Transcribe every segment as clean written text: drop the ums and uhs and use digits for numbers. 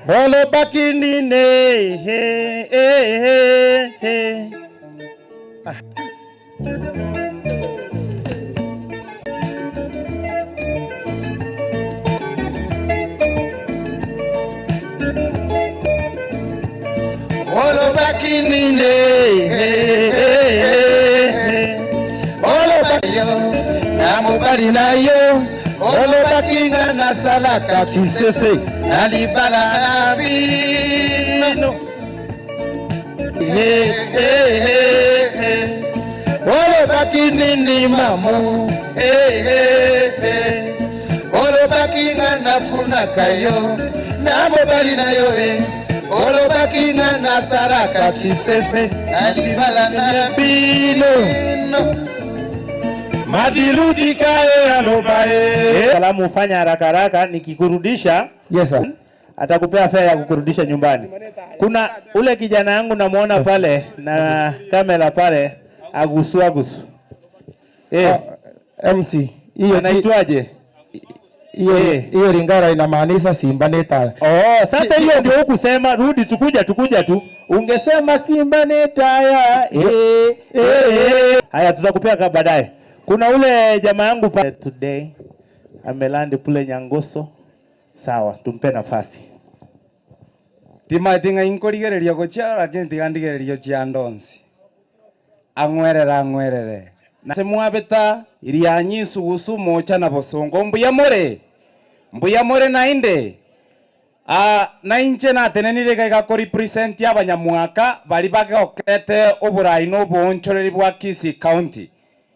Holo bakinine he he he. Holo bakinine he he. Holo bakiyo namu bali nayo. Holo bakinga na salaka kisefe nalibala nabino. He he he. Holo bakinini mamu. He he he. Holo bakinga na funa kayo namu bali nayo he. Holo bakinga na salaka kisefe nalibala nabino. Madiludi kae alobae. Salamu ufanya haraka haraka nikikurudisha. Yes sir. Atakupea fare ya kukurudisha nyumbani. Kuna ule kijana yangu namuona pale na kamera pale agusu. MC. Hiyo anaitwaje? Hiyo Lingala inamaanisha Simba Neta. Sasa hiyo ndio hukusema rudi tukuja tu. Ungesema Simba Neta ya. Haya tutakupea baadaye. Kuna ule jamaa yangu pale today amelandi kule Nyangoso. Sawa, tumpe nafasi. Timatinga inkorigereria gocha lakini tigandigereria cia ndonsi. Angwerere. Na semwabeta irianyi sugusu mocha na bosongo mbuya more na inde. Na inche na tenenire ga ko represent abanyamwaka bali bagokete oburai no bonchoreri bwa Kisii County.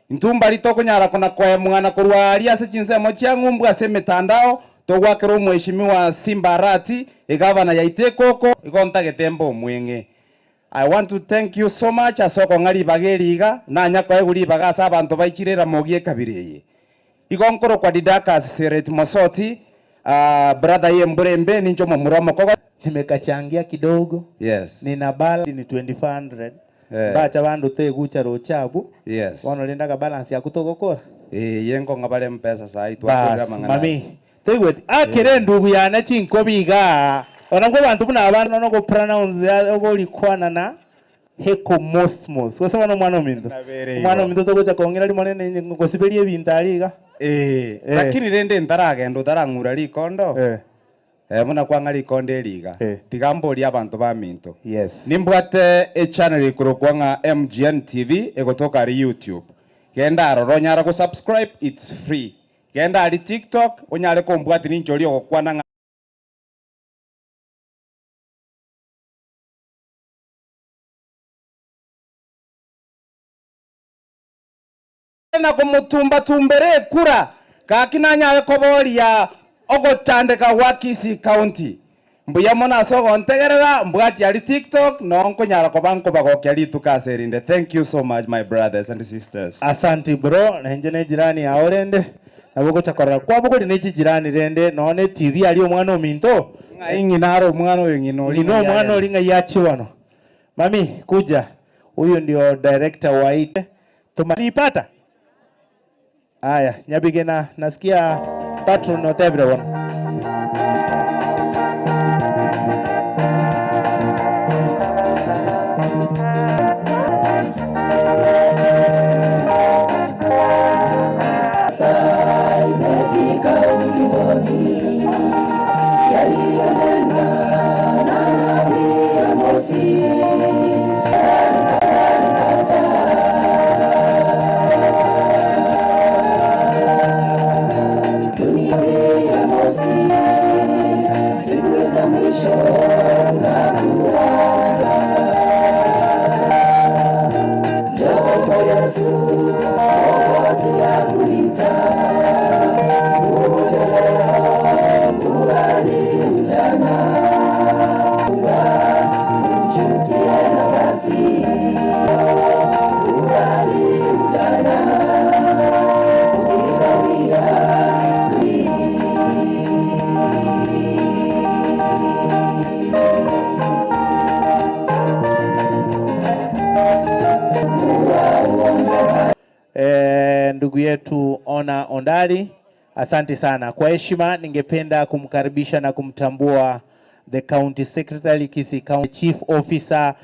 Ntumbali toko nyara kuna kwa mwana kurwari ase chinsemo cia ngumbu ase mitandao togwakero mheshimiwa Simba Arati igavana ya Itekoko igontagete mbo mwenge. I want to thank you so much asoko ngari bageriga na nyako eguri bagasa abantu baikirira mogie kabireye. Igonkoro kwa Didakas Seret Mosoti brother Yembrembe nincho muromo koko nimekachangia kidogo. Yes. Nina balance ni 2500. Bacha bandu tegucha rochabu. Yes. Wano lindaga balance ya kutogokora. Yengo ngabale mpesa sai twakoga mangana. Mami. Tegwe akire ndugu yana chinko biga. Onango bantu buna abantu no go pronounce oboli kwana na heko mosmos. Kwa sababu mwana mindo. Mwana mindo togocha kongera li monene ngosibelie bintariga. Lakini rende ntaragendo tarangura likondo. Muna kwanga likonde liga. Tigamboli abantu ba minto. Yes. Nimbwate channel ikuru kwanga MGN TV egotoka ari YouTube. Genda aroronyara ko subscribe, it's free. Genda ari TikTok onyare ko mbwati ninjoli okwana na kumutumba tumbere kura kakina nyawe koboria ogotandeka wa Kisii County. Mbuya mona sogo ntegerera mbwati ari TikTok nonko nyara ko banko bagokya litukaserinde. Thank you so much my brothers and sisters. Asante bro, na njene jirani ya orende na boko chakora kwa boko ni jirani rende none TV ali omwana ominto ngaingi naro omwana oyingino lino omwana olinga yachi wano. Mami kuja, huyu ndio director wa ite tumalipata. Aya, nyabigena nasikia patron not everyone. Ndugu yetu Ona Ondari, asante sana. Kwa heshima ningependa kumkaribisha na kumtambua the county secretary, Kisii County chief officer.